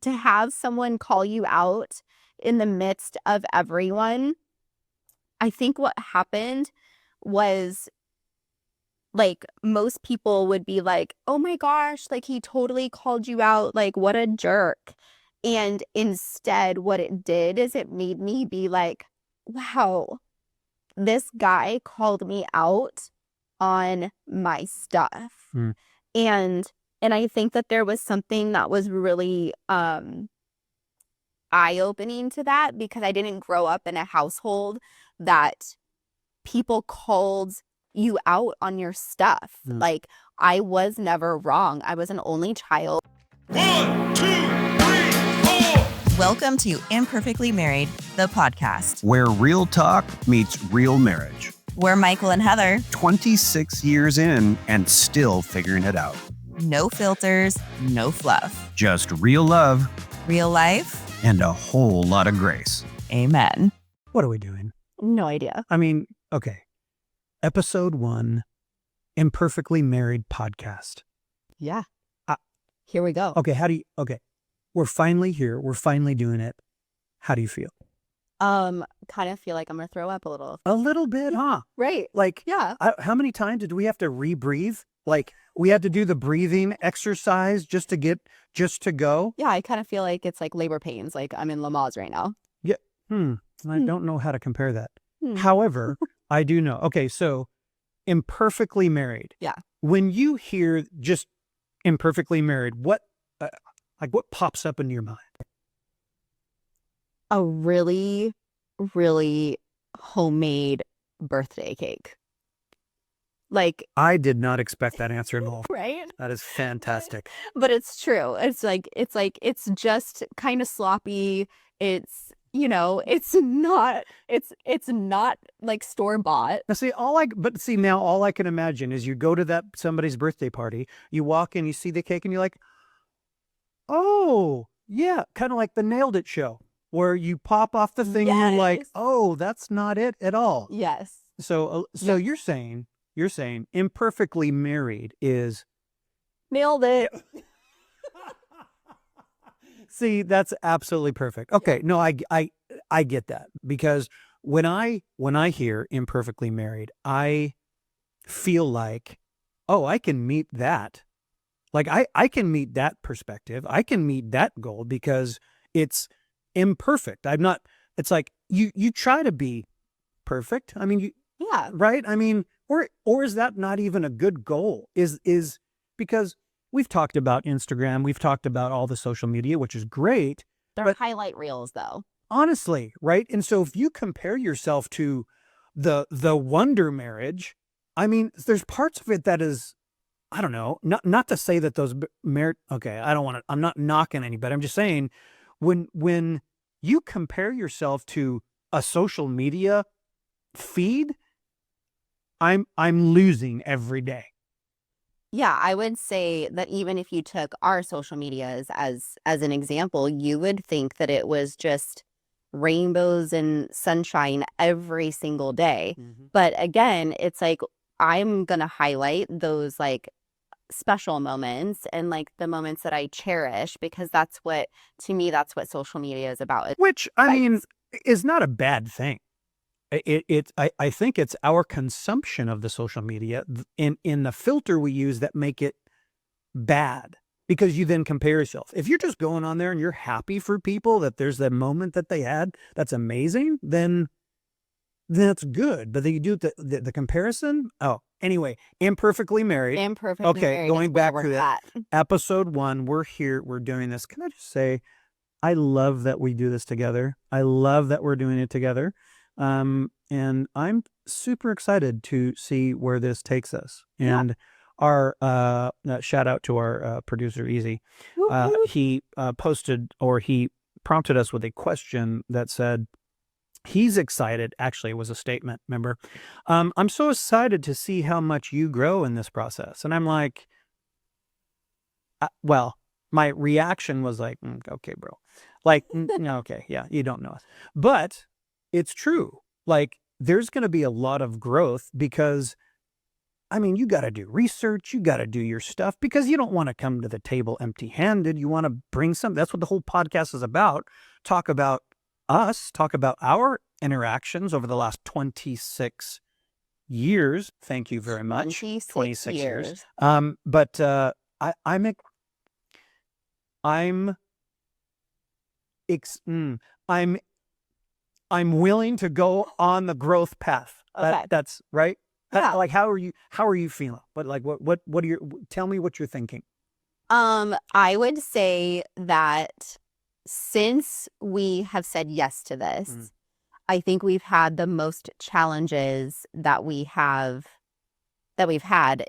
to have someone call you out in the midst of everyone, I think what happened was, like, most people would be like, oh my gosh, like, he totally called you out. Like, what a jerk. And instead, what it did is it made me be like, wow, this guy called me out on my stuff. Mm. And I think that there was something that was really eye-opening to that, because I didn't grow up in a household that people called you out on your stuff. Mm. Like, I was never wrong. I was an only child. 1, 2, 3, 4. Welcome to Imperfectly Married, the podcast, where real talk meets real marriage. We're Michael and Heather. 26 years in and still figuring it out. No filters, no fluff. Just real love Real life. and a whole lot of grace. Amen. What are we doing? No idea. I mean, okay. Episode 1, Imperfectly Married Podcast. Yeah. Here we go. Okay, we're finally here. We're finally doing it. How do you feel? Kind of feel like I'm gonna throw up a little. A little bit, huh? Right. Like, Yeah. how many times did we have to rebreathe? Like, we had to do the breathing exercise just to go? Yeah, I kind of feel like it's like labor pains. Like, I'm in Lamaze right now. I don't know how to compare that. Hmm. However, I do know. Okay, so Imperfectly Married. Yeah. When you hear just Imperfectly Married, what pops up into your mind? A really, really homemade birthday cake. Like, I did not expect that answer at all. right? That is fantastic. But it's true. It's just kind of sloppy. It's, it's not like store bought. Now all I can imagine is you go to somebody's birthday party, you walk in, you see the cake, and you're like, oh yeah, kind of like the Nailed It show, where you pop off the thing and you're like, Yes. oh, that's not it at all. Yes. So Yeah. you're saying Imperfectly Married is. Nailed it. See, that's absolutely perfect. Okay, no, I get that, because when I hear Imperfectly Married, I feel like, oh, I can meet that. Like, I can meet that perspective. I can meet that goal because it's imperfect. It's like you try to be perfect. I mean, Yeah. right? I mean, or is that not even a good goal? Is because we've talked about Instagram, we've talked about all the social media, which is great. They're But- highlight reels, though. Honestly, right? And so if you compare yourself to the wonder marriage, I mean, there's parts of it that is, I don't know, not to say that those marriage, okay, I'm not knocking anybody. I'm just saying, when you compare yourself to a social media feed, I'm losing every day. Yeah, I would say that even if you took our social medias as an example, you would think that it was just rainbows and sunshine every single day. But again, it's like, I'm going to highlight those like special moments and like the moments that I cherish, because that's what social media is about. Which, I Right. mean, is not a bad thing. I think it's our consumption of the social media in the filter we use that make it bad, because you then compare yourself. If you're just going on there and you're happy for people that there's that moment that they had, that's amazing, then that's good. But then you do the comparison. Oh, anyway, Imperfectly Married. Imperfectly Okay, married going is where back we're to that. at. Episode 1, we're here, we're doing this. Can I just say, I love that we do this together. I love that we're doing it together. And I'm super excited to see where this takes us. Yeah. And our shout out to our producer, Easy. Woo-hoo. He he prompted us with a question that said, he's excited. Actually, it was a statement, remember? I'm so excited to see how much you grow in this process. And I'm like, well, my reaction was like, okay, bro. Like, okay, yeah, you don't know us. But it's true. Like, there's going to be a lot of growth, because I mean, you got to do research. You got to do your stuff because you don't want to come to the table empty-handed. You want to bring some. That's what the whole podcast is about. Talk about us. Talk about our interactions over the last 26 years. Thank you very much. 26 years. But I'm willing to go on the growth path. Okay. That's right. Yeah. Like, how are you feeling? But like, what are your, tell me what you're thinking. I would say that since we have said yes to this, I think we've had the most challenges that we've had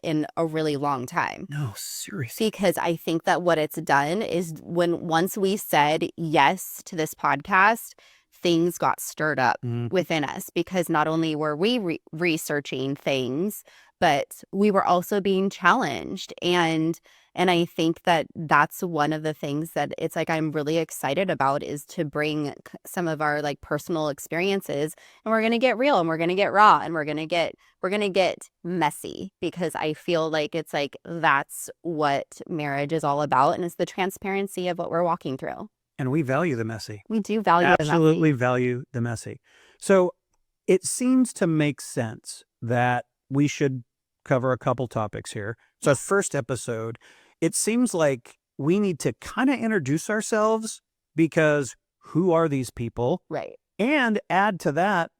in a really long time. No, seriously. Because I think that what it's done is once we said yes to this podcast, things got stirred up within us, because not only were we researching things, but we were also being challenged. And I think that that's one of the things that it's like I'm really excited about, is to bring some of our like personal experiences, and we're going to get real, and we're going to get raw, and we're going to get messy, because I feel like it's like that's what marriage is all about, and it's the transparency of what we're walking through. And we value the messy. We do value Absolutely value the messy. So it seems to make sense that we should cover a couple topics here. So the first episode, it seems like we need to kind of introduce ourselves, because who are these people? Right. And add to that,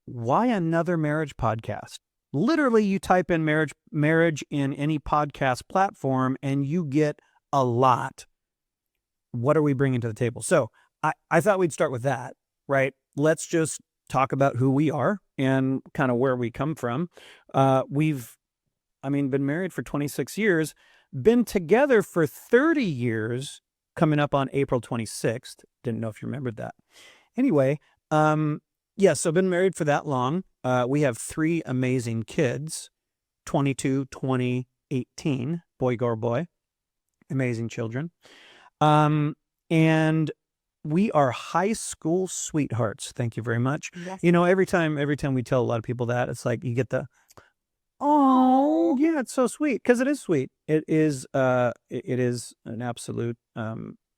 why another marriage podcast? Literally, you type in marriage in any podcast platform and you get a lot. What are we bringing to the table? So I thought we'd start with that, right? Let's just talk about who we are and kind of where we come from. We've been married for 26 years, been together for 30 years, coming up on April 26th. Didn't know if you remembered that. Anyway, so been married for that long. We have 3 amazing kids, 22, 20, 18, boy, girl, boy, amazing children. And we are high school sweethearts. Thank you very much. Yes. You know, every time we tell a lot of people that, it's like you get the, oh yeah, it's so sweet, because it is sweet. It is an absolute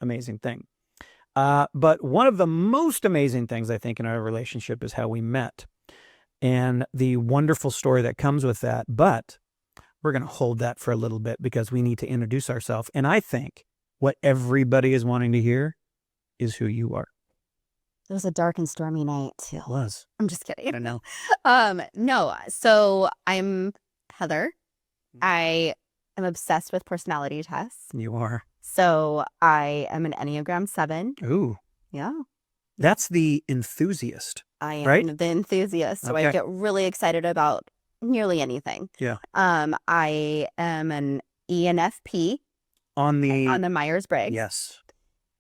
amazing thing. But one of the most amazing things I think in our relationship is how we met, and the wonderful story that comes with that. But we're going to hold that for a little bit, because we need to introduce ourselves. And I think what everybody is wanting to hear is who you are. It was a dark and stormy night too. It was. I'm just kidding. I don't know. No. So I'm Heather. I am obsessed with personality tests. You are. So I am an Enneagram 7. Ooh. Yeah. That's the enthusiast. I am right? the enthusiast. So Okay. I get really excited about nearly anything. Yeah. I am an ENFP On the Myers-Briggs. yes.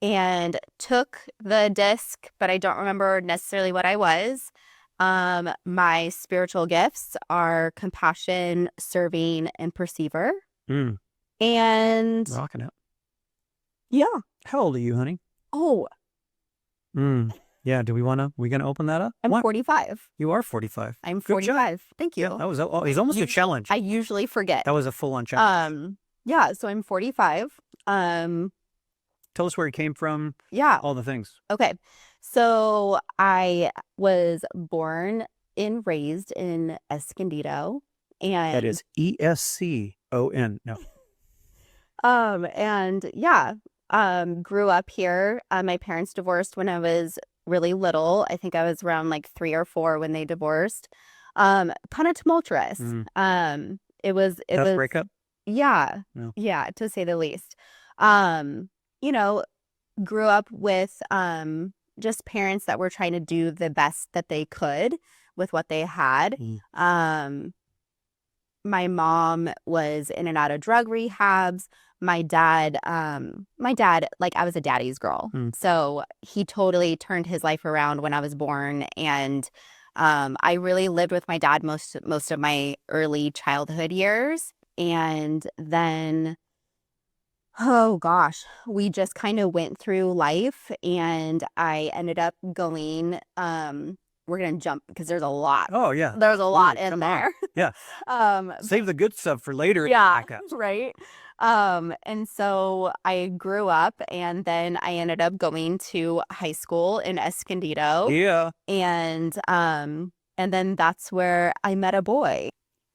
And took the disc, but I don't remember necessarily what I was. My spiritual gifts are compassion, serving, and perceiver. Mm, And rocking it. yeah. How old are you, honey? Oh, Yeah. We gonna open that up? I'm What? 45. You are 45. I'm Good job. 45. Thank you. Yeah, that was he's almost a challenge. I usually forget. That was a full-on challenge. Yeah, so I'm 45. Tell us where you came from, Yeah. all the things. Okay. So I was born and raised in Escondido, and That is ESCON. No. and yeah, grew up here. My parents divorced when I was really little. I think I was around like 3 or 4 when they divorced. Kind of tumultuous. It was Tough breakup? yeah, No. yeah, to say the least. Grew up with just parents that were trying to do the best that they could with what they had. My mom was in and out of drug rehabs. My dad, like I was a daddy's girl. So he totally turned his life around when I was born. And I really lived with my dad most of my early childhood years. And then, oh gosh, we just kind of went through life, and I ended up going we're gonna jump because there's a lot. Oh yeah. There's a lot Ooh, in come on. there. Yeah. Save the good stuff for later. Yeah, Backups. right. And so I grew up, and then I ended up going to high school in Escondido, Yeah. and then that's where I met a boy,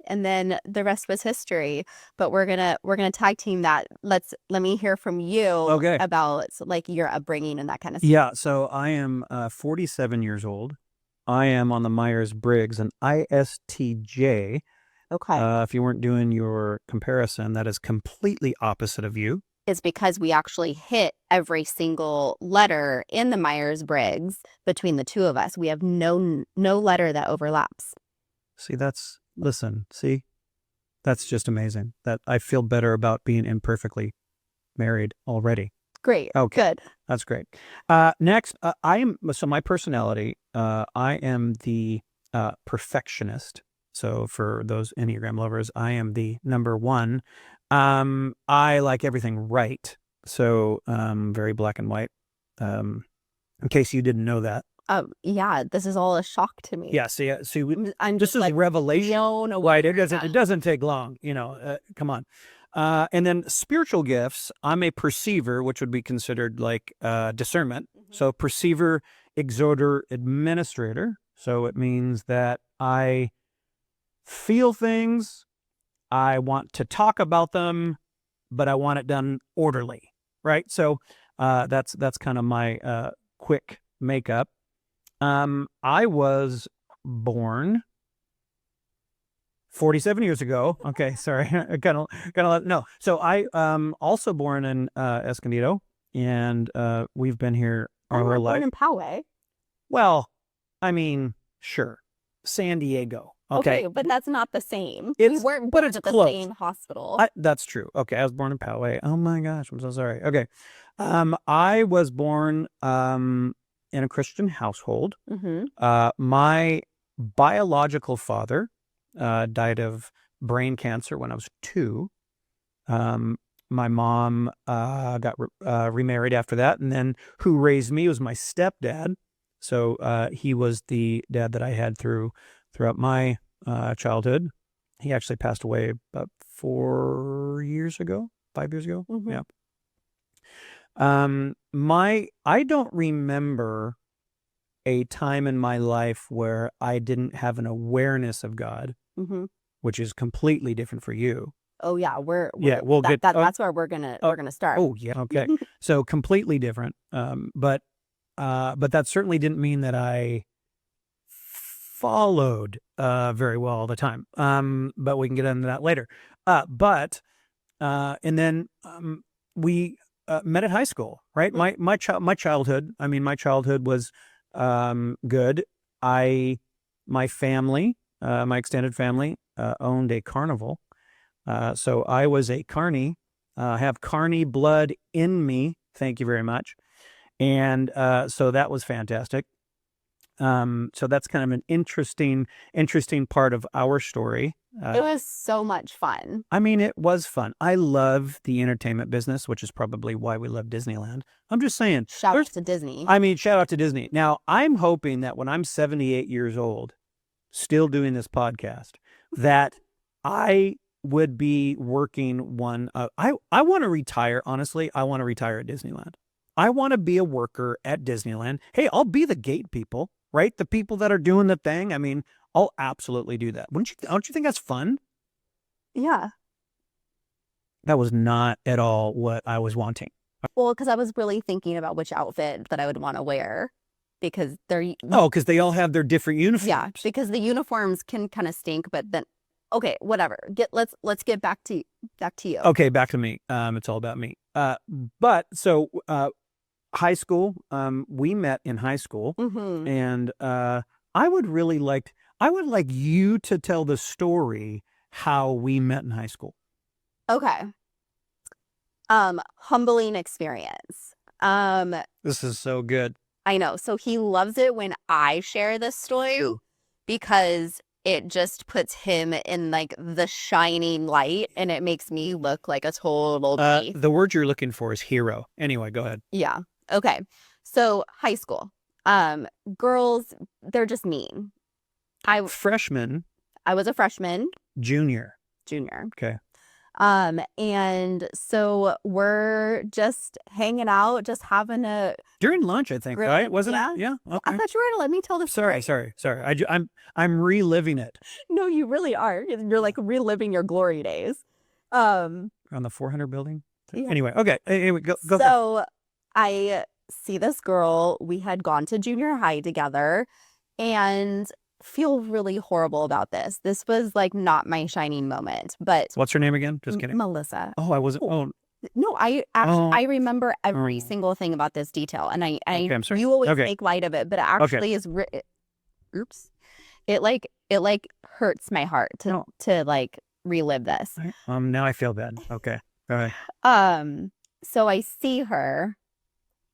and then the rest was history. But we're gonna tag team that. Let me hear from you Okay. about like your upbringing and that kind of stuff. Yeah. So I am 47 years old. I am on the Myers-Briggs, an ISTJ. Okay. If you weren't doing your comparison, that is completely opposite of you. Is because we actually hit every single letter in the Myers-Briggs between the two of us. We have no letter that overlaps. See, that's just amazing. That I feel better about being imperfectly married already. Great. Okay. Good. That's great. Next, my personality, I am the perfectionist. So for those Enneagram lovers, I am the number one. I like everything right. So very black and white. In case you didn't know that. Yeah, this is all a shock to me. Yeah. See, I'm this just is like revelation. blown away. Right. It doesn't take long. Come on. And then spiritual gifts. I'm a perceiver, which would be considered like discernment. Mhm. So perceiver, exhorter, administrator. So it means that I feel things. I want to talk about them, but I want it done orderly. Right. So that's kind of my quick makeup. I was born 47 years ago. Okay, sorry. No. So I also born in Escondido, and we've been here our whole life. Born in Poway. Well, I mean, sure. San Diego. Okay, but that's not the same. It's- We weren't but born it's at close. the same hospital. That's true. Okay, I was born in Poway. Oh my gosh, I'm so sorry. Okay. I was born in a Christian household. Mm-hmm. My biological father died of brain cancer when I was 2. My mom got remarried after that, and then who raised me was my stepdad. So he was the dad that I had throughout my childhood. He actually passed away about 5 years ago. Mm-hmm. Yeah. I don't remember a time in my life where I didn't have an awareness of God, Mm-hmm. which is completely different for you. Oh yeah, we'll get. That's where we're gonna start. Oh yeah, okay. So completely different. But that certainly didn't mean that I followed very well all the time. But we can get into that later. And then we met at high school, right? Mm-hmm. My childhood. I mean, my childhood was good. My family, my extended family, owned a carnival. So I was a carny. Have carny blood in me. Thank you very much. And so that was fantastic. So that's kind of an interesting part of our story. It was so much fun. I mean, it was fun. I love the entertainment business, which is probably why we love Disneyland. I'm just saying. Shout out to Disney. I mean, shout out to Disney. Now, I'm hoping that when I'm 78 years old, still doing this podcast, that I would be working one. I want to retire. Honestly, I want to retire at Disneyland. I want to be a worker at Disneyland. Hey, I'll be the gate people, right? The people that are doing the thing. I mean, I'll absolutely do that. Don't you think that's fun? Yeah. That was not at all what I was wanting. Well, because I was really thinking about which outfit that I would want to wear, because they're because they all have their different uniforms. yeah, because the uniforms can kind of stink, but then okay, whatever. Let's get back to you. Okay, back to me. It's all about me. But so high school, we met in high school, Mm-hmm. and I would like you to tell the story how we met in high school. Okay. Humbling experience. This is so good. I know. So he loves it when I share this story because it just puts him in like the shining light, and it makes me look like a total thief. The word you're looking for is hero. Anyway, go ahead. Yeah. Okay. So high school. Girls, they're just mean. Freshman, I was a freshman, junior. junior. Okay. And so we're just hanging out, just having a During lunch, I think, Grill- right? Wasn't yeah. it? Yeah. I Okay. thought you were gonna let me tell the Sorry. I'm reliving it No, you really are. You're like reliving your glory days. on the 400 building. Yeah. Anyway, okay. Anyway, go. So I see this girl. We had gone to junior high together and feel really horrible about this. This was like not my shining moment, but What's her name again? Just kidding. Melissa. Oh, I wasn't. Oh, No, I actually Oh. I remember every Oh. single thing about this detail, and I Okay, I'm sorry. you always Okay. make light of it, but it actually is. Oops, it like hurts my heart to like relive this. Now I feel bad. Okay. All right. So I see her,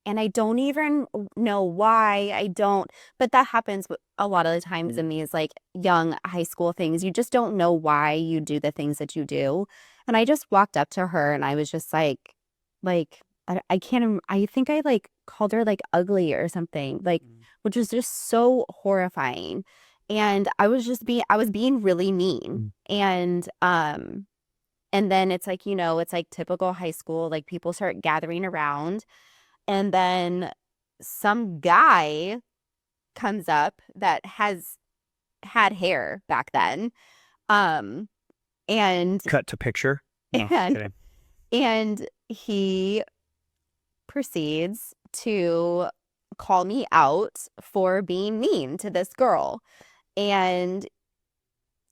and I don't even know why I don't. But that happens a lot of the times in these like young high school things. You just don't know why you do the things that you do. And I just walked up to her and I was just like, I can't, I think I like called her like ugly or something, like, which was just so horrifying. And I was being really mean. And then it's like, it's like typical high school, like people start gathering around, and then some guy comes up that has had hair back then. And Cut to picture. No, and kidding. and he proceeds to call me out for being mean to this girl. And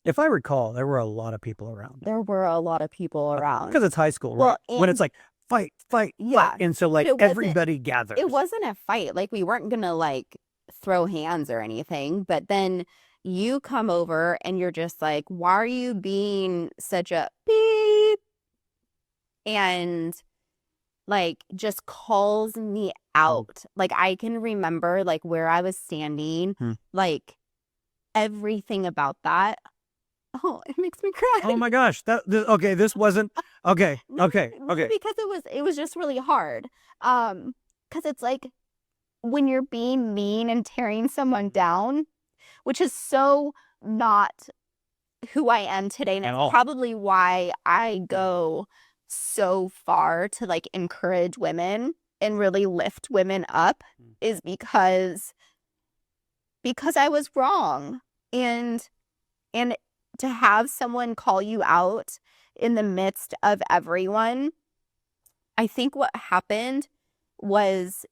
If I recall, there were a lot of people around. there were a lot of people around. Because it's high school, Well, right? When and- it's like fight, Yeah. fight. And so like But it wasn't- everybody gathers. It wasn't a fight. Like, we weren't gonna like throw hands or anything. But then you come over and you're just like, why are you being such a beep? And like just calls me out. Like, I can remember like where I was standing, like everything about that. Oh, it makes me cry. Oh my gosh. Okay, this wasn't okay. Okay. No, because it was just really hard. Because it's like when you're being mean and tearing someone down, which is so not who I am today. And At it's all. probably why I go so far to like encourage women and really lift women up, is because I was wrong. And to have someone call you out in the midst of everyone, I think what happened was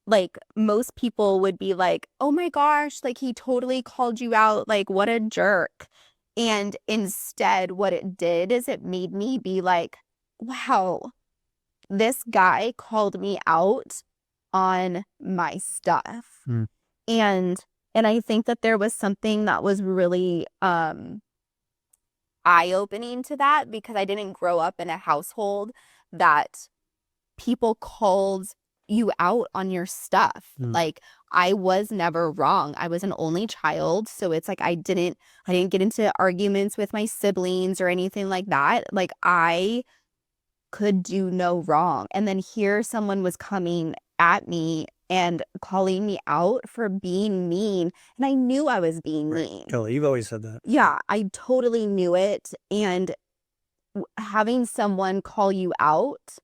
like most people would be like, oh my gosh, like he totally called you out, like what a jerk. And instead what it did is it made me be like, wow, this guy called me out on my stuff. And I think that there was something that was really eye-opening to that, because I didn't grow up in a household that people called you out on your stuff. Like, I was never wrong. I was an only child, so it's like I didn't get into arguments with my siblings or anything like that. Like, I could do no wrong. And then here someone was coming at me and calling me out for being mean. And I knew I was being mean. Totally. You've always said that. Yeah, I totally knew it. And having someone call you out,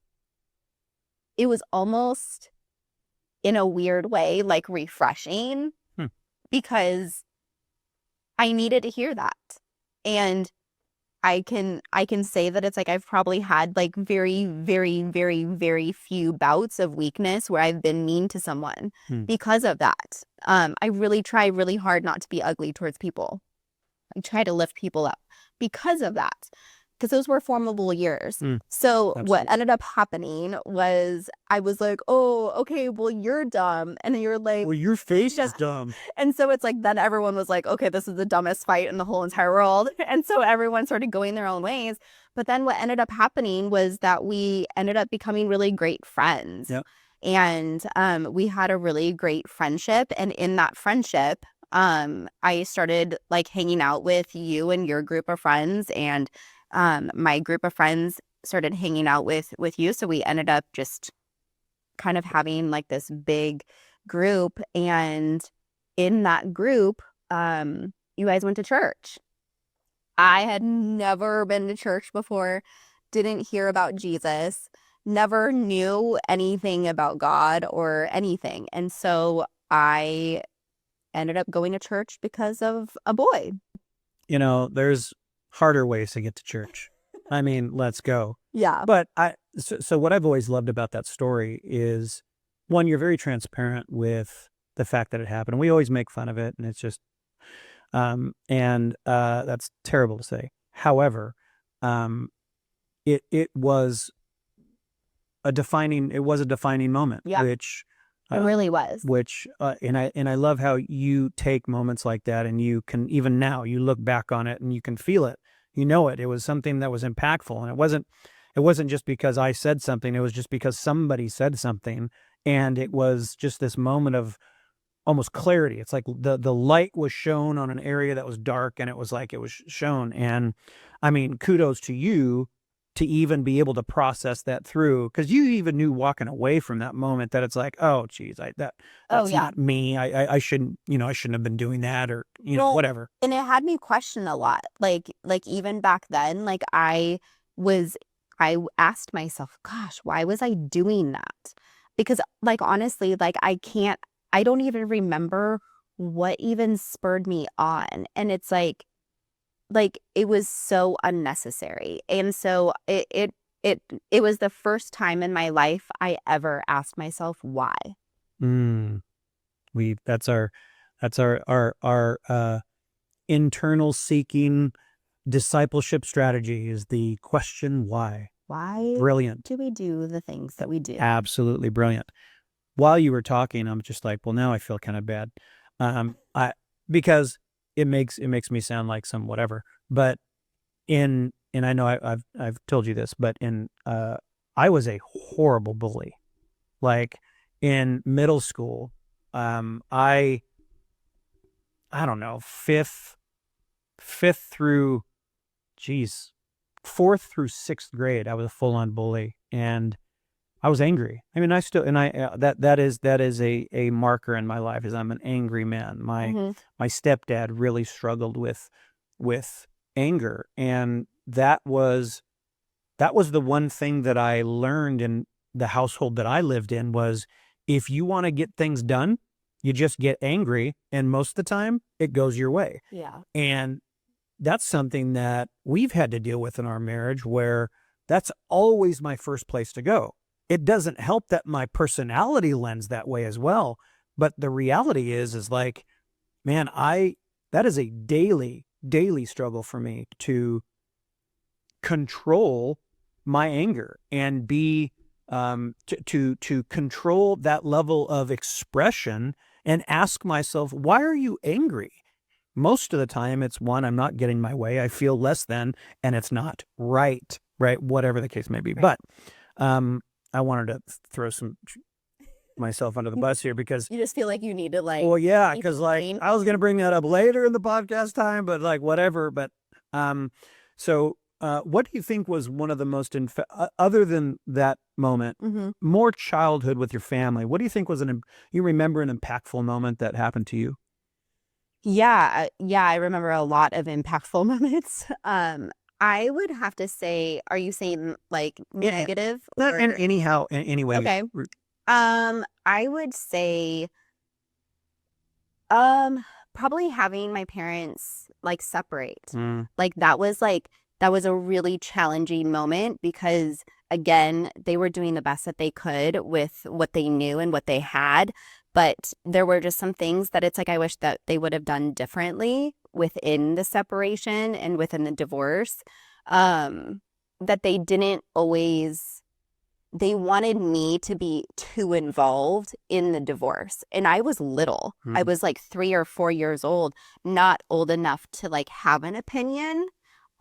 it was almost in a weird way, like refreshing, because I needed to hear that. And I can say that it's like I've probably had like very, very, very, very few bouts of weakness where I've been mean to someone because of that. I really try really hard not to be ugly towards people. I try to lift people up because of that, because those were formidable years. So Absolutely. what ended up happening was I was like, oh, okay, well, you're dumb. And then you're like, Well, your face is dumb. and so it's like, then everyone was like, okay, this is the dumbest fight in the whole entire world. And so everyone started going their own ways. But then what ended up happening was that we ended up becoming really great friends. Yep. And we had a really great friendship. And in that friendship, I started like hanging out with you and your group of friends, and my group of friends started hanging out with you. So we ended up just kind of having like this big group, and in that group, you guys went to church. I had never been to church before, didn't hear about Jesus, never knew anything about God or anything. And so I ended up going to church because of a boy. There's harder ways to get to church. I mean, let's go. Yeah. But so what I've always loved about that story is, one, you're very transparent with the fact that it happened. We always make fun of it, and it's just, that's terrible to say. However, it was a defining moment, Yeah. which It really was. and I love how you take moments like that, and you can, even now, you look back on it and you can feel it. It was something that was impactful, and it wasn't just because I said something. It was just because somebody said something, and it was just this moment of almost clarity. It's like the light was shown on an area that was dark, and it was like it was shown. And I mean, kudos to you to even be able to process that through, because you even knew walking away from that moment that it's like, oh geez, that's not me. I shouldn't, I shouldn't have been doing that, or whatever. And it had me question a lot. Like even back then, like I asked myself, gosh, why was I doing that? Because like, honestly, like I don't even remember what even spurred me on. And it's like it was so unnecessary. And so it was the first time in my life I ever asked myself why. That's our internal seeking discipleship strategy, is the question why. Why Brilliant. do we do the things that we do? Absolutely brilliant. While you were talking, I'm just like, well, now I feel kind of bad, because it makes me sound like some whatever. But and I know I've told you this, but I was a horrible bully. Like in middle school, I don't know, fourth through 6th grade, I was a full-on bully, and I was angry. I mean, that is a marker in my life, is I'm an angry man. My stepdad really struggled with anger, and that was the one thing that I learned in the household that I lived in, was if you want to get things done, you just get angry, and most of the time it goes your way. Yeah. And that's something that we've had to deal with in our marriage, where that's always my first place to go. It doesn't help that my personality lends that way as well. But the reality is like, man, that is a daily struggle for me to control my anger and be, to control that level of expression, and ask myself, why are you angry? Most of the time it's, one, I'm not getting my way. I feel less than, and it's not right, whatever the case may be. Right. But, I wanted to throw myself under the bus here, because you just feel like you need to like. Well, yeah, because like I was going to bring that up later in the podcast time, but like whatever. But so what do you think was one of the most other than that moment, more childhood with your family? What do you think was you remember an impactful moment that happened to you? Yeah, I remember a lot of impactful moments. I would have to say, are you saying like negative? Anyhow, anyway. Okay. I would say, probably having my parents like separate. Like that was a really challenging moment, because again, they were doing the best that they could with what they knew and what they had. But there were just some things that it's like, I wish that they would have done differently within the separation and within the divorce, that they didn't always, they wanted me to be too involved in the divorce. And I was little. I was like 3 or 4 years old, not old enough to like have an opinion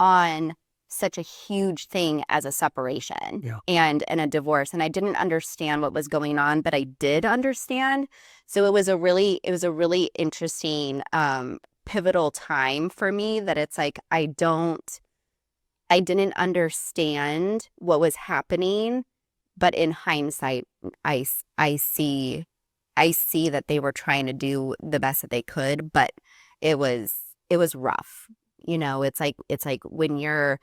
on such a huge thing as a separation and a divorce. And I didn't understand what was going on, but I did understand. So it was a really interesting, pivotal time for me, that it's like, I didn't understand what was happening, but in hindsight, I see I see that they were trying to do the best that they could, but it was rough. You know, it's like when you're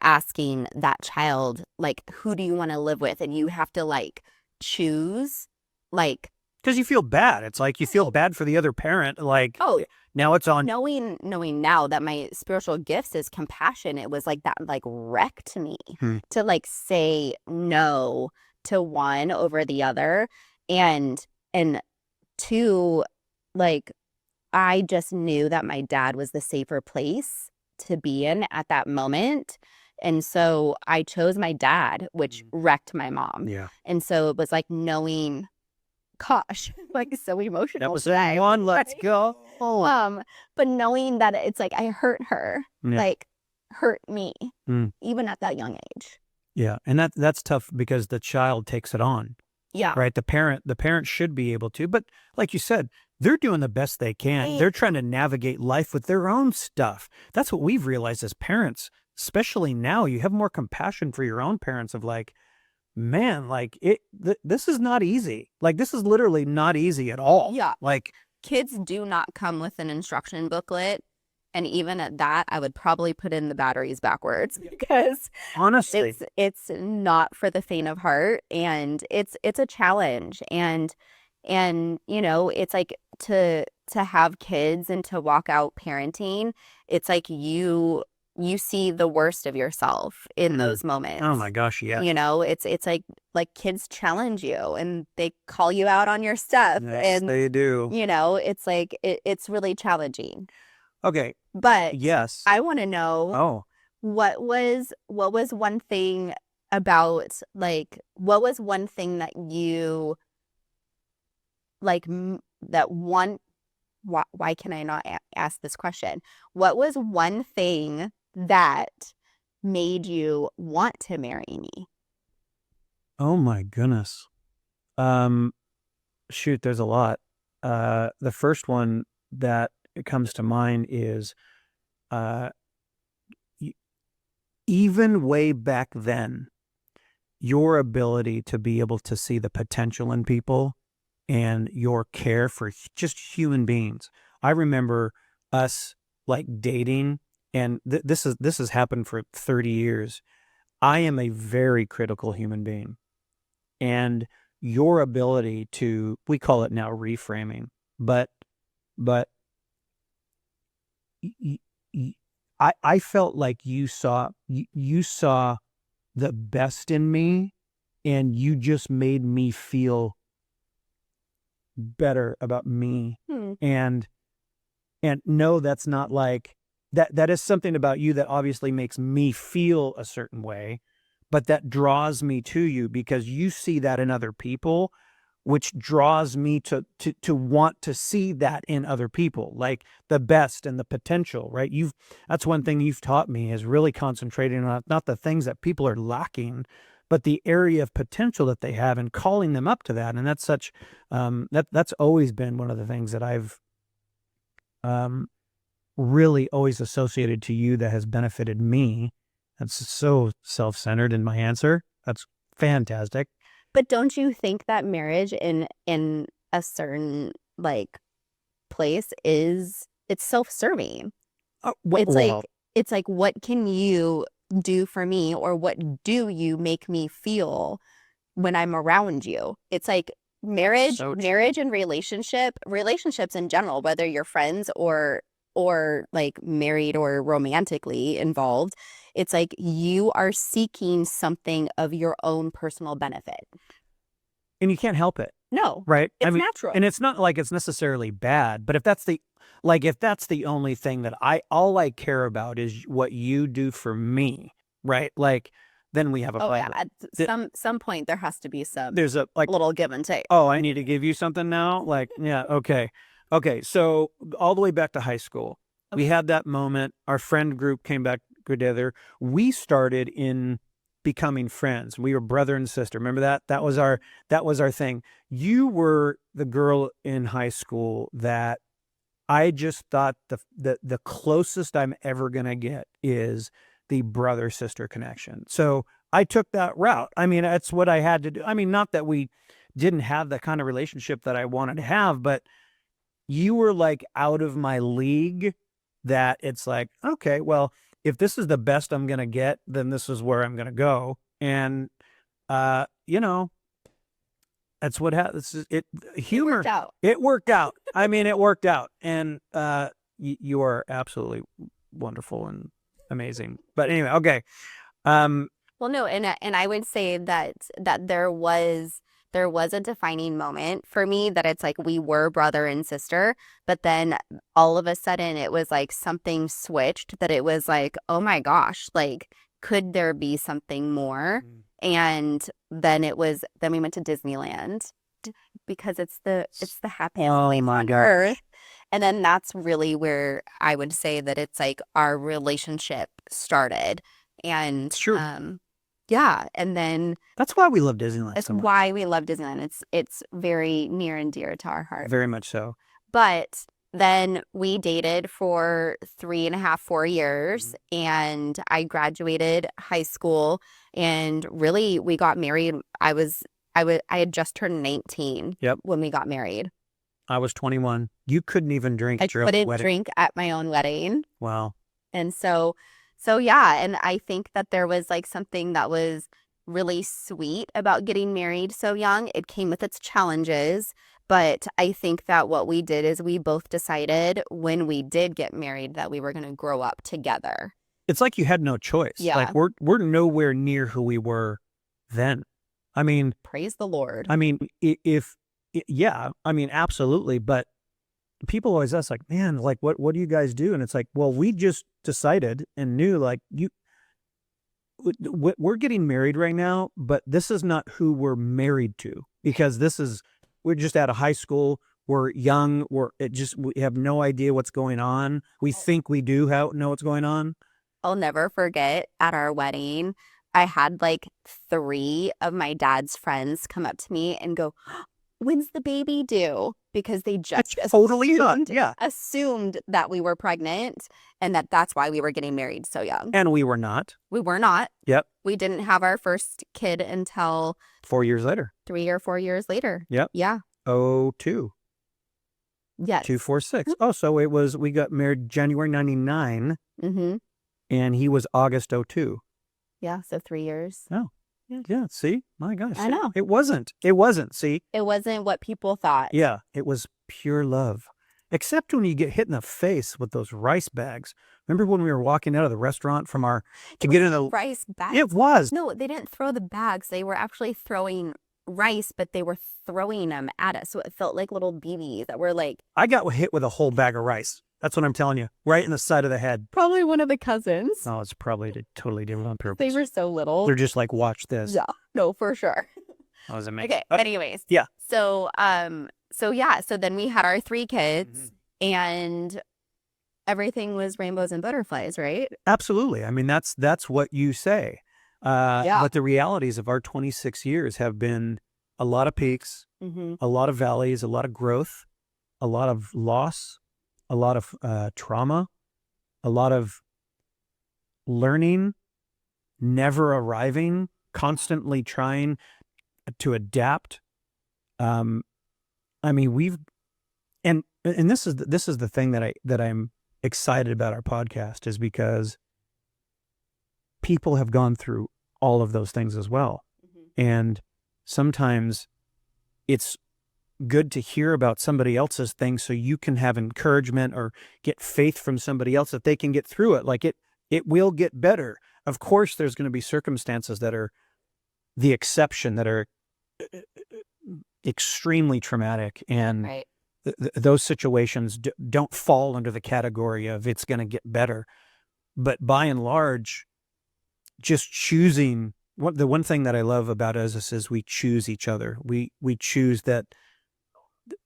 asking that child, like, who do you want to live with? And you have to like choose, like, because you feel bad. It's like you feel bad for the other parent. Like, oh, now it's on. knowing now that my spiritual gifts is compassion, it was like that like wrecked me to like say no to one over the other. And two, like, I just knew that my dad was the safer place to be in at that moment. And so I chose my dad, which wrecked my mom. Yeah. And so it was like knowing, gosh, like so emotional. That was today, one. Let's right? go. But knowing that it's like I hurt her, Yeah. like hurt me, even at that young age. Yeah. And that's tough because the child takes it on. Yeah. Right. The parent should be able to, but like you said, they're doing the best they can. They're trying to navigate life with their own stuff. That's what we've realized as parents, especially now. You have more compassion for your own parents of like, man, like this is not easy. Like this is literally not easy at all. Yeah. Like Kids do not come with an instruction booklet. And even at that, I would probably put in the batteries backwards because honestly, it's not for the faint of heart, and it's a challenge. And you know, it's like to have kids and to walk out parenting, it's like you see the worst of yourself in those moments. oh my gosh, yeah. You know, it's like kids challenge you and they call you out on your stuff. Yes, and they do. you know, it's like it's really challenging. Okay. But Yes. I want to know, Oh, what was one thing about, like, what was one thing that you like that one why can I not ask this question? What was one thing that made you want to marry me? oh my goodness. Shoot, there's a lot. The first one that comes to mind is, even way back then, your ability to be able to see the potential in people and your care for just human beings. I remember us like dating, and this has happened for 30 years. I am a very critical human being, and your ability to, we call it now reframing, but I felt like you saw the best in me, and you just made me feel better about me. And no, that's not like that is something about you that obviously makes me feel a certain way, but that draws me to you because you see that in other people, which draws me to want to see that in other people, like the best and the potential, right? That's one thing you've taught me, is really concentrating on not the things that people are lacking, but the area of potential that they have and calling them up to that. And that's such, that's always been one of the things that I've really always associated to you that has benefited me. That's so self-centered in my answer. That's fantastic. But don't you think that marriage in a certain like place it's self-serving? It's like what can you do for me, or what do you make me feel when I'm around you? It's like marriage and relationships in general, whether you're friends or like married or romantically involved, it's like you are seeking something of your own personal benefit. And you can't help it. No. Right? It's natural. And it's not like it's necessarily bad, but if that's the only thing that all I care about is what you do for me, right? Like, then we have a problem. At some point there has to be there's a like little give and take. Oh, I need to give you something now? Like, yeah, okay. Okay, so all the way back to high school, we had that moment. Our friend group came back together. We started in becoming friends. We were brother and sister. Remember that? That was our thing. You were the girl in high school that I just thought the closest I'm ever going to get is the brother-sister connection. So I took that route. I mean, that's what I had to do. I mean, not that we didn't have the kind of relationship that I wanted to have, but you were like out of my league, that it's like, okay, well, if this is the best I'm going to get, then this is where I'm going to go. And, you know, that's what happens. Humor. It worked out. It worked out. I mean, it worked out. And you are absolutely wonderful and amazing. But anyway, okay. Well, no, and I would say that there was a defining moment for me, that it's like we were brother and sister, but then all of a sudden it was like something switched, that it was like, oh my gosh, like, could there be something more? And then we went to Disneyland, because it's the happiest place on earth. And then that's really where I would say that it's like our relationship started. And Sure. yeah, and then That's why we love Disneyland that's so much. why we love Disneyland. It's very near and dear to our heart. Very much so. But then we dated for 3.5, 4 years, and I graduated high school, and really we got married. I had just turned 19 Yep. when we got married. I was 21. You couldn't even drink I at your couldn't wedding. drink at my own wedding. Wow. And so yeah, and I think that there was like something that was really sweet about getting married so young. It came with its challenges, but I think that what we did is we both decided when we did get married that we were going to grow up together. It's like you had no choice. Yeah. Like we're nowhere near who we were then. I mean, Praise the Lord. I mean, yeah, I mean, absolutely. But people always ask, like, man, like, what do you guys do? And it's like, well, we just decided and knew, like, we're getting married right now, but this is not who we're married to, because we're just out of high school. We're young. We have no idea what's going on. We think we do know what's going on. I'll never forget at our wedding, I had like 3 of my dad's friends come up to me and go, when's the baby due? Because they just Totally not. Yeah. assumed that we were pregnant, and that's why we were getting married so young. And we were not. We were not. Yep. We didn't have our first kid until 4 years later. 3 or 4 years later. Yep. Yeah. 02. Yes. 246. Oh, so we got married January 99, Mm-hmm. and he was August 02. Yeah. So 3 years. Oh, yeah. See, my gosh. I know. It wasn't. See, It wasn't what people thought. yeah, it was pure love. Except when you get hit in the face with those rice bags. Remember when we were walking out of the restaurant to get in the rice bags. It was. No, they didn't throw the bags. They were actually throwing rice, but they were throwing them at us. So it felt like little BBs that were like. I got hit with a whole bag of rice. That's what I'm telling you. Right in the side of the head. Probably one of the cousins. Oh, it's probably totally different on purpose. They were so little. They're just like, watch this. Yeah, no, for sure. That was amazing. Okay, anyways. Yeah. So, so then we had our 3 kids, and everything was rainbows and butterflies, right? Absolutely. I mean, that's what you say. Yeah. But the realities of our 26 years have been a lot of peaks, Mm-hmm. a lot of valleys, a lot of growth, a lot of loss, a lot of trauma, a lot of learning, never arriving, constantly trying to adapt. I mean, and this is the thing that I'm excited about our podcast, is because people have gone through all of those things as well. Mm-hmm. And sometimes it's good to hear about somebody else's thing so you can have encouragement or get faith from somebody else that they can get through it. Like it will get better. Of course, there's going to be circumstances that are the exception, that are extremely traumatic, and Right. Those situations don't fall under the category of it's going to get better. But by and large, just choosing, the one thing that I love about us is we choose each other. We choose that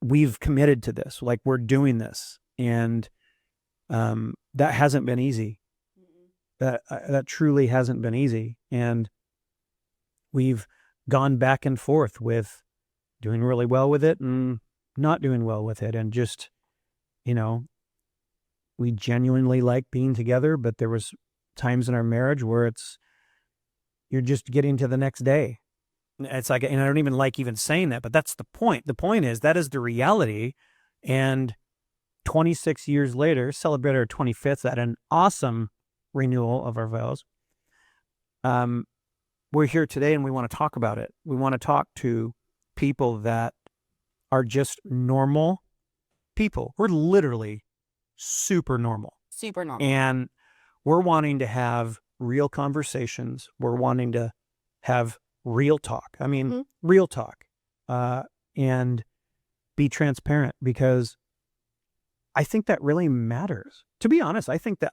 we've committed to this, like we're doing this. And that hasn't been easy. That truly hasn't been easy. And we've gone back and forth with doing really well with it and not doing well with it. And just, we genuinely like being together, but there was times in our marriage where you're just getting to the next day. It's like, and I don't even like even saying that, but that's the point. The point is that is the reality. And 26 years later, celebrate our 25th at an awesome renewal of our vows. We're here today and we want to talk about it. We want to talk to people that are just normal people. We're literally super normal. Super normal. And we're wanting to have real conversations. We're wanting to have real talk. I mean, real talk, and be transparent, because I think that really matters. To be honest, I think that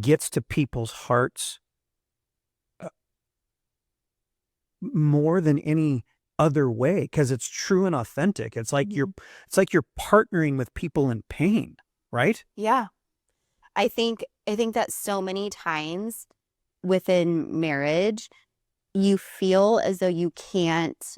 gets to people's hearts more than any other way, because it's true and authentic. It's like you're partnering with people in pain, right? Yeah. I think that so many times within marriage, you feel as though you can't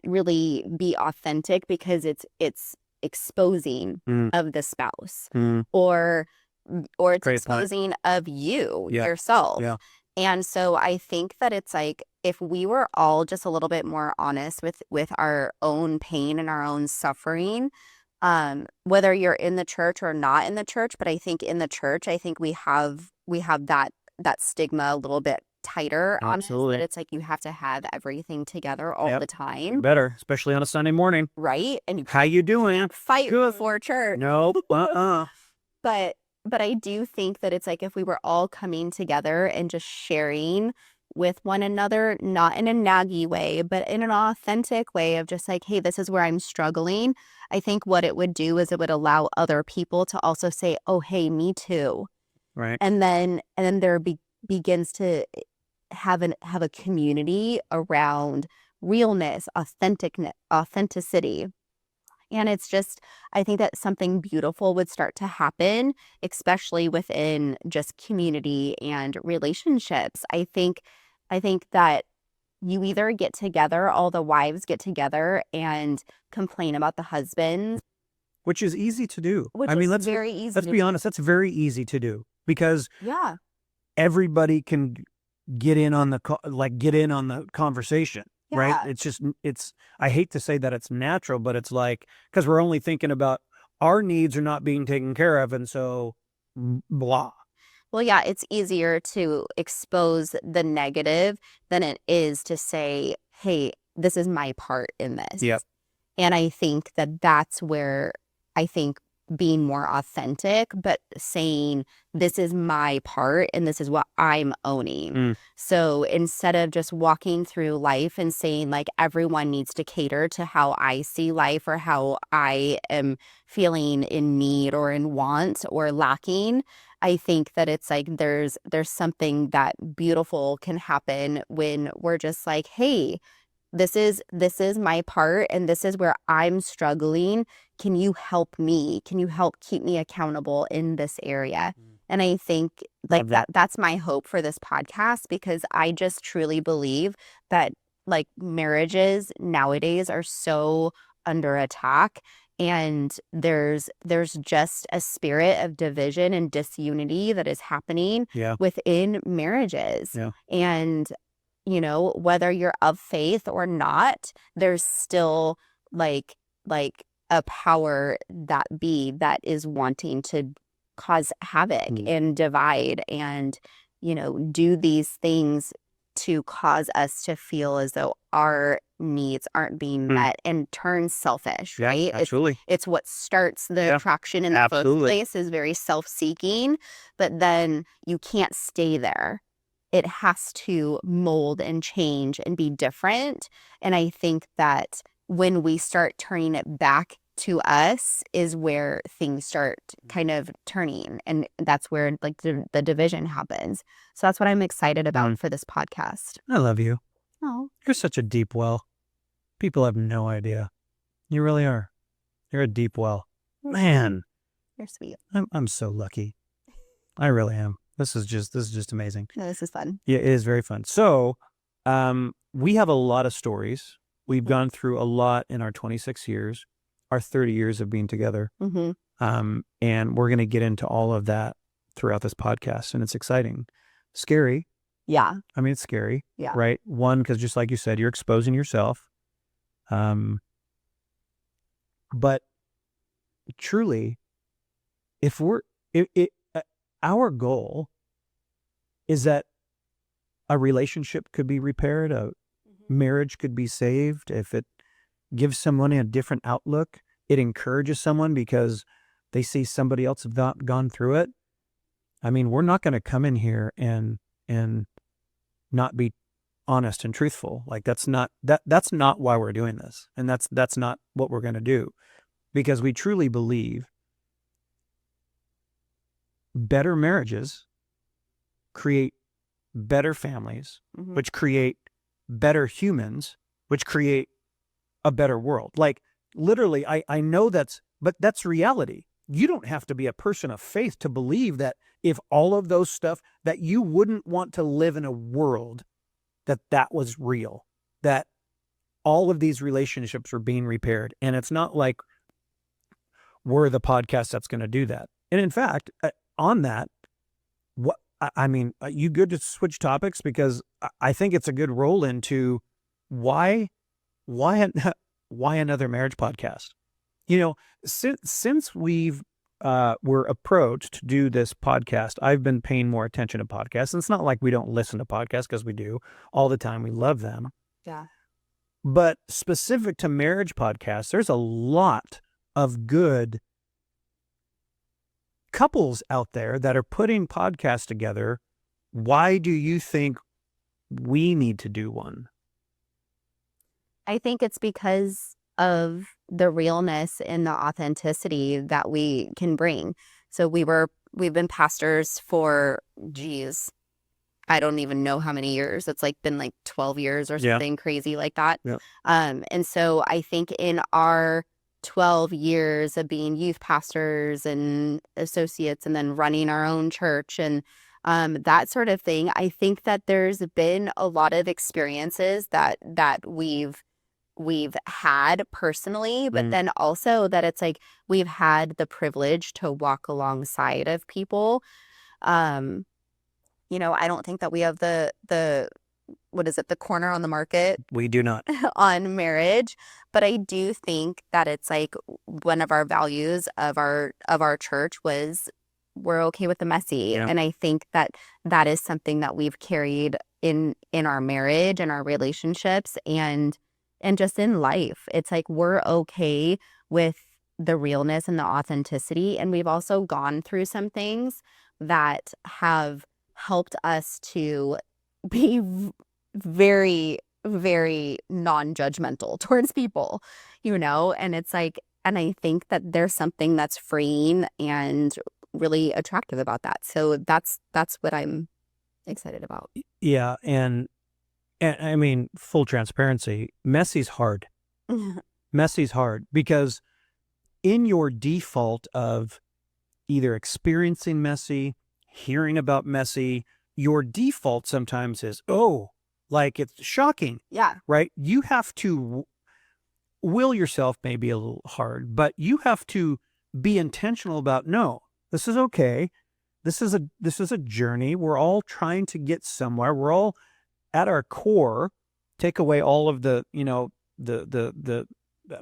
really be authentic because it's exposing of the spouse, or it's Great exposing of you Yeah. yourself. Yeah. And so I think that it's like, if we were all just a little bit more honest with our own pain and our own suffering, whether you're in the church or not in the church, but I think in the church, I think we have that stigma a little bit tighter on us, Absolutely. that it's like you have to have everything together all the time, Better, especially on a Sunday morning. right? And you How you doing? can't fight Good. before church. Nope. But I do think that it's like, if we were all coming together and just sharing with one another, not in a naggy way, but in an authentic way of just like, hey, this is where I'm struggling. I think what it would do is it would allow other people to also say, oh, hey, me too. Right. And then there begins to have a community around realness, authenticity. And it's just, I think that something beautiful would start to happen, especially within just community and relationships. I think that you either get together, all the wives get together and complain about the husbands, Which is easy to do. which I mean, is let's very easy. be honest. That's very easy to do, because Yeah. everybody can get in on the conversation. Right. Yeah. It's just, I hate to say that it's natural, but it's like, because we're only thinking about our needs are not being taken care of. And so blah. Well, yeah, it's easier to expose the negative than it is to say, hey, this is my part in this. Yep. And I think that that's where I think being more authentic, but saying this is my part and this is what I'm owning. So instead of just walking through life and saying like everyone needs to cater to how I see life or how I am feeling in need or in want or lacking, I think that it's like there's something that beautiful can happen when we're just like, hey, this is my part and this is where I'm struggling. Can you help me? Can you help keep me accountable in this area? And I think like that's my hope for this podcast, because I just truly believe that like marriages nowadays are so under attack, and there's just a spirit of division and disunity that is happening within marriages. Yeah. And whether you're of faith or not, there's still like a power that is wanting to cause havoc and divide and, do these things to cause us to feel as though our needs aren't being met and turn selfish, right? Absolutely. It's what starts the attraction in the first place is very self-seeking, but then you can't stay there. It has to mold and change and be different. And I think that when we start turning it back to us is where things start kind of turning. And that's where like the division happens. So that's what I'm excited about for this podcast. I love you. Oh, You're such a deep well. People have no idea. You really are. You're a deep well. Man, you're sweet. I'm so lucky. I really am. This is just amazing. No, this is fun. Yeah, it is very fun. So, we have a lot of stories. We've gone through a lot in our 26 years, our 30 years of being together. And we're going to get into all of that throughout this podcast. And it's exciting, scary, Yeah. I mean, it's scary, Yeah. right? One, because just like you said, you're exposing yourself. But truly, if we're, our goal is that a relationship could be repaired, a marriage could be saved. If it gives someone a different outlook, it encourages someone because they see somebody else have not gone through it. I mean, we're not going to come in here and not be honest and truthful. Like that's not why we're doing this. And that's not what we're going to do, because we truly believe better marriages create better families, which create better humans, which create a better world. Like literally, I know but that's reality. You don't have to be a person of faith to believe that if all of those stuff, that you wouldn't want to live in a world that was real, that all of these relationships were being repaired. And it's not like we're the podcast that's going to do that. And in fact, on that, you good to switch topics? Because I think it's a good roll into why another marriage podcast? You know, since we're approached to do this podcast, I've been paying more attention to podcasts. And it's not like we don't listen to podcasts, because we do all the time. We love them. Yeah. But specific to marriage podcasts, there's a lot of good couples out there that are putting podcasts together. Why do you think we need to do one? I think it's because of the realness and the authenticity that we can bring. So we've been pastors for, I don't even know how many years. It's been 12 years or something crazy like that. Yeah. And so I think in our 12 years of being youth pastors and associates and then running our own church and that sort of thing, I think that there's been a lot of experiences that we've had personally, but then also that it's we've had the privilege to walk alongside of people. I don't think that we have the the corner on the market We do not. on marriage, but I do think that it's one of our values of our church was we're okay with the messy. Yeah. And I think that is something that we've carried in our marriage and our relationships and just in life. It's we're okay with the realness and the authenticity. And we've also gone through some things that have helped us to be very, very non-judgmental towards people, and it's and I think that there's something that's freeing and really attractive about that. So that's what I'm excited about. Yeah. And I mean, full transparency, messy's hard. Messy's hard because in your default of either experiencing messy, hearing about messy, your default sometimes is, it's shocking. Yeah. Right? You have to will yourself, maybe a little hard, but you have to be intentional about, no, this is okay. This is a journey. We're all trying to get somewhere. We're all at our core, take away all of the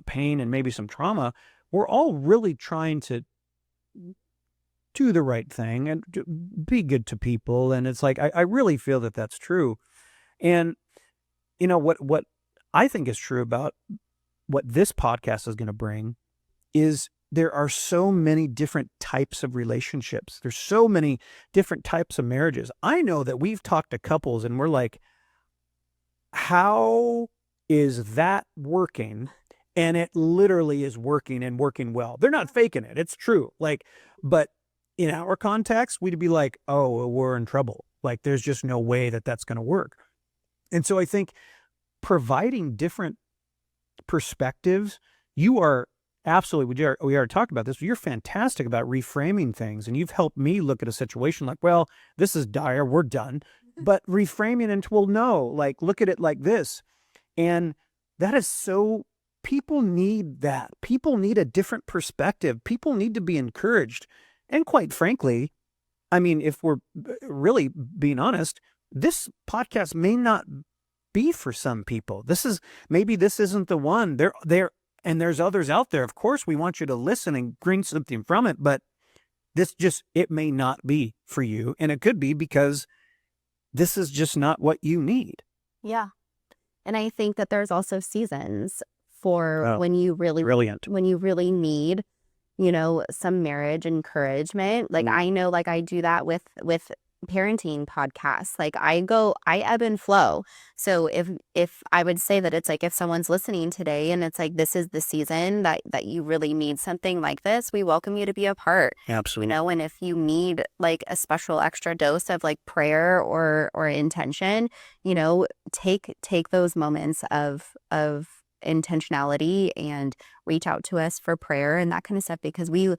pain and maybe some trauma. We're all really trying to do the right thing and be good to people. And it's I really feel that that's true. And what I think is true about what this podcast is going to bring is there are so many different types of relationships. There's so many different types of marriages. I know that we've talked to couples and we're how is that working? And it literally is working and working well. They're not faking it. It's true. But in our context, we'd be oh, we're in trouble. There's just no way that that's going to work. And so I think providing different perspectives, you are absolutely, we already talked about this, you're fantastic about reframing things. And you've helped me look at a situation well, this is dire, we're done. But reframing into, well, no, look at it like this. And that is so, people need that. People need a different perspective. People need to be encouraged. And quite frankly, I mean, if we're really being honest, this podcast may not be for some people. Maybe this isn't the one. And there's others out there. Of course, we want you to listen and bring something from it, but it may not be for you. And it could be because this is just not what you need. Yeah. And I think that there's also seasons for Brilliant. when you really need, some marriage encouragement. Like I know, like I do that with parenting podcasts. Like I ebb and flow. So if I would say that it's like, if someone's listening today and it's like, this is the season that you really need something like this, we welcome you to be a part. Absolutely. And if you need like a special extra dose of like prayer or intention, take those moments of intentionality and reach out to us for prayer and that kind of stuff, because we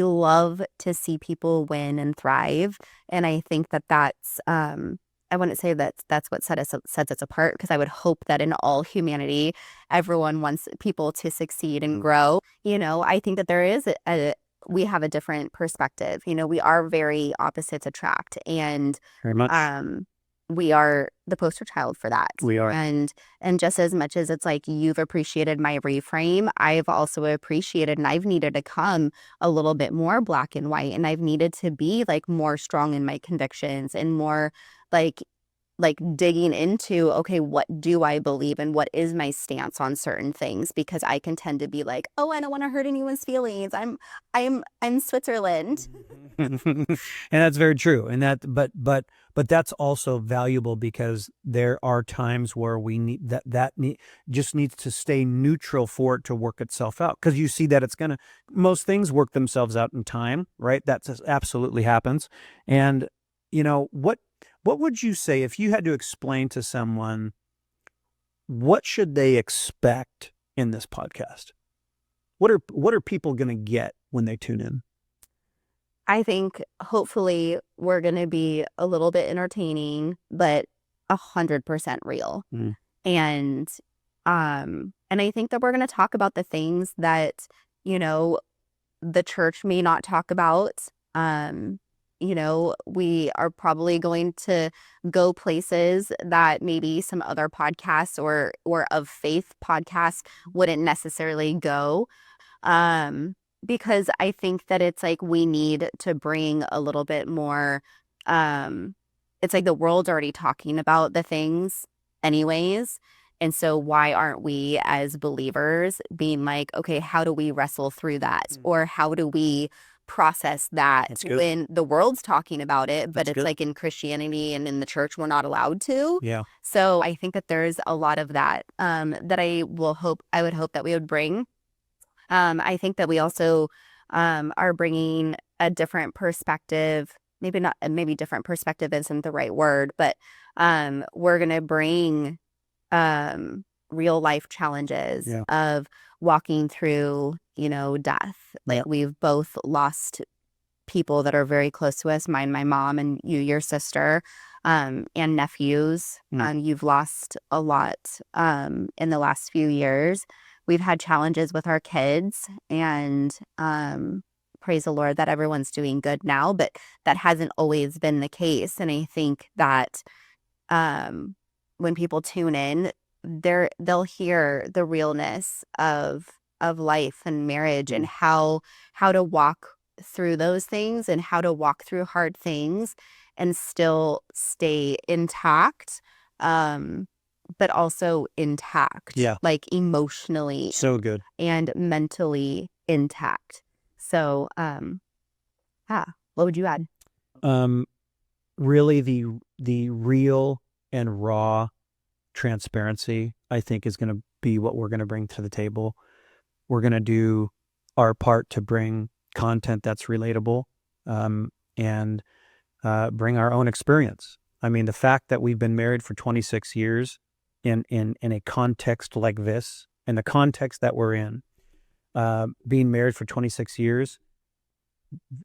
love to see people win and thrive. And I think that's I wouldn't say that's what sets us apart, because I would hope that in all humanity everyone wants people to succeed and grow. I think that there is we have a different perspective. We are very opposites attract, and Very much. we are the poster child for that. We are. And just as much as it's like you've appreciated my reframe, I've also appreciated, and I've needed to come a little bit more black and white, and I've needed to be like more strong in my convictions and more like digging into, okay, what do I believe and what is my stance on certain things? Because I can tend to be like, oh, I don't want to hurt anyone's feelings. I'm Switzerland. And that's very true. And but that's also valuable, because there are times where we need just needs to stay neutral for it to work itself out. Because you see that most things work themselves out in time, right? That absolutely happens. And what would you say if you had to explain to someone what should they expect in this podcast? What are people going to get when they tune in? I think hopefully we're going to be a little bit entertaining, but 100% real. And I think that we're going to talk about the things that, the church may not talk about. We are probably going to go places that maybe some other podcasts or of faith podcasts wouldn't necessarily go. Because I think that it's like we need to bring a little bit more, it's like the world's already talking about the things anyways. And so why aren't we as believers being like, okay, how do we wrestle through that? Or how do we process that when the world's talking about it, but it's like in Christianity and in the church, we're not allowed to. Yeah. So I think that there's a lot of that, that I would hope that we would bring. I think that we also are bringing a different perspective. Maybe different perspective isn't the right word, but we're going to bring real life challenges of walking through, death. Like we've both lost people that are very close to us, my mom, and you, your sister, and nephews. You've lost a lot in the last few years. We've had challenges with our kids, and praise the Lord that everyone's doing good now, but that hasn't always been the case. And I think that when people tune in, they'll hear the realness of life and marriage, and how to walk through those things, and how to walk through hard things and still stay intact. But also intact, like emotionally, so good, and mentally intact. So, what would you add? Really, the real and raw transparency, I think, is going to be what we're going to bring to the table. We're going to do our part to bring content that's relatable, and bring our own experience. I mean, the fact that we've been married for 26 years. In a context like this, in the context that we're in, being married for 26 years,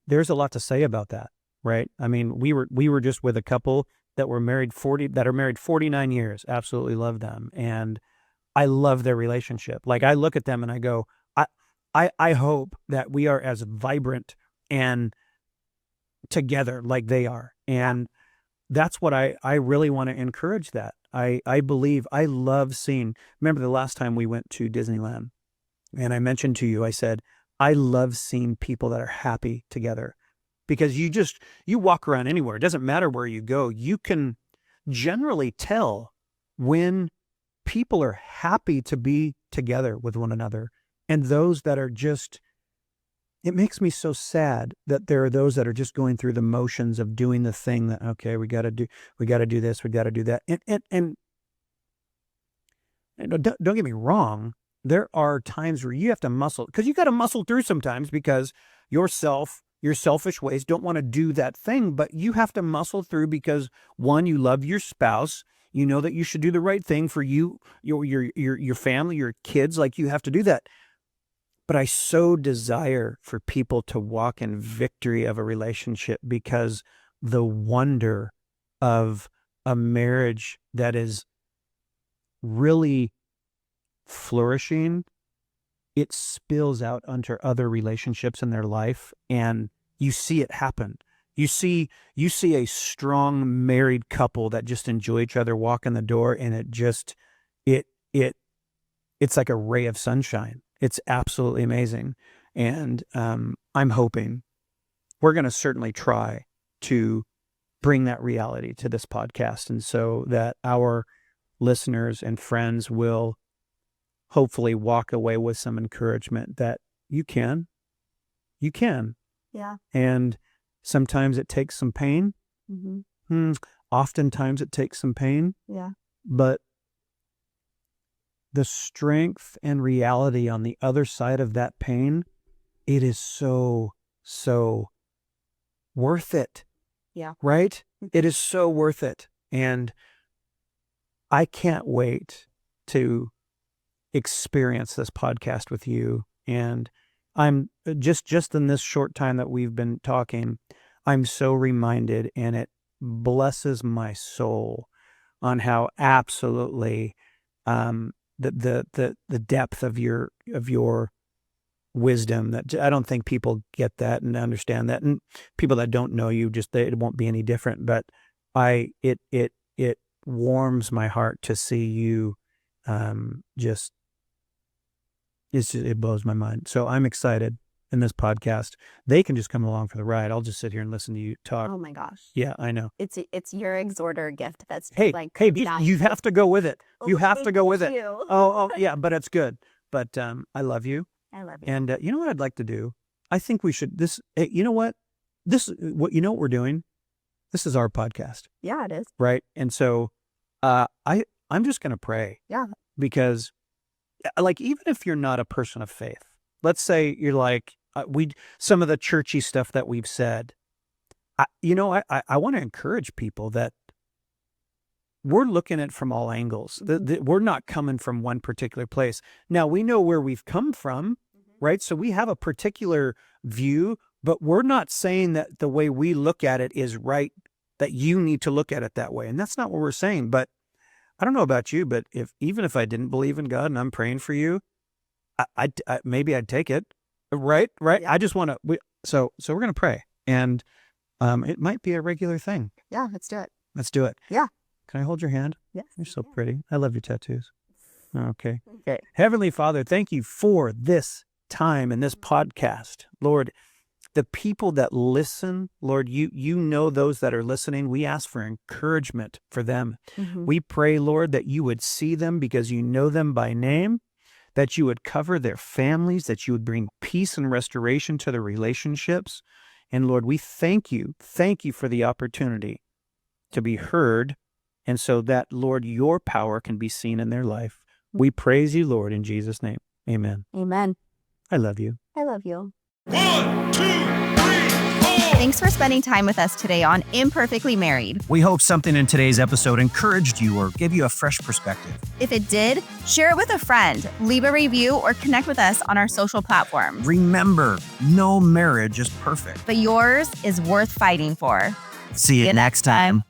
there's a lot to say about that, right? I mean, we were just with a couple that are married 49 years. Absolutely love them, and I love their relationship. Like I look at them and I go, I hope that we are as vibrant and together like they are, and that's what I really want to encourage that. I believe, I love seeing, remember the last time we went to Disneyland and I mentioned to you, I said, I love seeing people that are happy together because you walk around anywhere. It doesn't matter where you go. You can generally tell when people are happy to be together with one another and those that are just, it makes me so sad that there are those that are just going through the motions of doing the thing that, okay, we got to do this, we got to do that. And don't get me wrong. There are times where you have to muscle, because you got to muscle through sometimes because your selfish ways don't want to do that thing, but you have to muscle through because one, you love your spouse. You know that you should do the right thing for you, your family, your kids, like you have to do that. But I so desire for people to walk in victory of a relationship because the wonder of a marriage that is really flourishing, it spills out onto other relationships in their life, and you see it happen. You see a strong married couple that just enjoy each other walk in the door, and it's like a ray of sunshine. It's absolutely amazing. And I'm hoping we're going to certainly try to bring that reality to this podcast, and so that our listeners and friends will hopefully walk away with some encouragement that you can. Yeah. And sometimes it takes some pain. Mm-hmm. Oftentimes it takes some pain. Yeah. But the strength and reality on the other side of that pain, it is so, so worth it. Yeah. Right? It is so worth it. And I can't wait to experience this podcast with you. And I'm just in this short time that we've been talking, I'm so reminded, and it blesses my soul on how absolutely the depth of your wisdom, that I don't think people get that and understand that, and people that don't know you, it won't be any different. But it warms my heart to see you. It blows my mind. So I'm excited in this podcast. They can just come along for the ride. I'll just sit here and listen to you talk. Oh my gosh. Yeah, I know. It's your exhorter gift. That's Hey, down. you have to go with it. Oh, You have to go with it. thank you. Oh, yeah, but it's good. But I love you. I love you. And you know what I'd like to do? I think we should, hey, you know what? You know what we're doing? This is our podcast, Yeah, it is. right? And so I'm just going to pray. Yeah. Because like, even if you're not a person of faith, let's say you're like, some of the churchy stuff that we've said, I want to encourage people that we're looking at from all angles. We're not coming from one particular place. Now, we know where we've come from, right? So we have a particular view, but we're not saying that the way we look at it is right, that you need to look at it that way. And that's not what we're saying. But I don't know about you, but even if I didn't believe in God and I'm praying for you, I maybe I'd take it. Right. Yeah. I just want to, so we're going to pray, and it might be a regular thing. Yeah, let's do it. Let's do it. Yeah. Can I hold your hand? Yes. You're so pretty. I love your tattoos. Okay. Okay. Heavenly Father, thank you for this time and this podcast. Lord, the people that listen, Lord, you know those that are listening. We ask for encouragement for them. Mm-hmm. We pray, Lord, that you would see them because you know them by name, that you would cover their families, that you would bring peace and restoration to their relationships. And Lord, we thank you for the opportunity to be heard, and so that, Lord, your power can be seen in their life. We praise you, Lord, in Jesus' name. Amen. Amen. I love you. I love you. 1, 2, 3, 4. Thanks for spending time with us today on Imperfectly Married. We hope something in today's episode encouraged you or gave you a fresh perspective. If it did, share it with a friend, leave a review, or connect with us on our social platforms. Remember, no marriage is perfect. But yours is worth fighting for. See you next time.